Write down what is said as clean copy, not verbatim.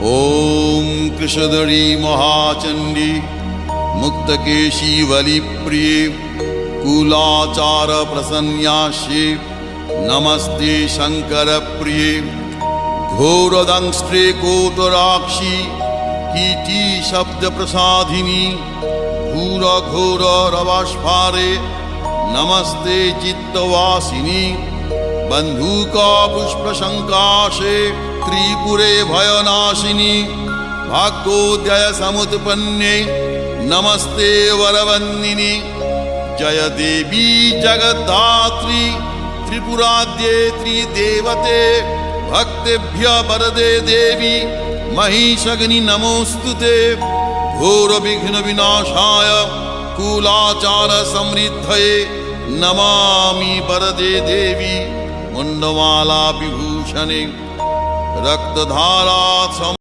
ॐ कृशधरी महाचण्डी मुक्तकेशी बलिप्रिये कुलाचार प्रसन्यास्ये नमस्ते शङ्करप्रिये घोरदंष्ट्रे कोटराक्षी कीटी शब्दप्रसादिनी घोर रवास्फारे नमस्ते चित्तवासिनी बंधुका पुष्पशंकाशे त्रिपुरे भयनाशिनी भाग्योदय समुत्पन्ने नमस्ते वरवन्दिनी जय देवी जगद्धात्री त्रिपुराद्ये त्रिदेवते भक्तेभ्य वरदे देवी महिषग्नि नमोस्तुते घोर विघ्न विनाशाय कुलाचार समृद्धये नमामि वरदे देवी मुंडमाला विभूषणे रक्तधारा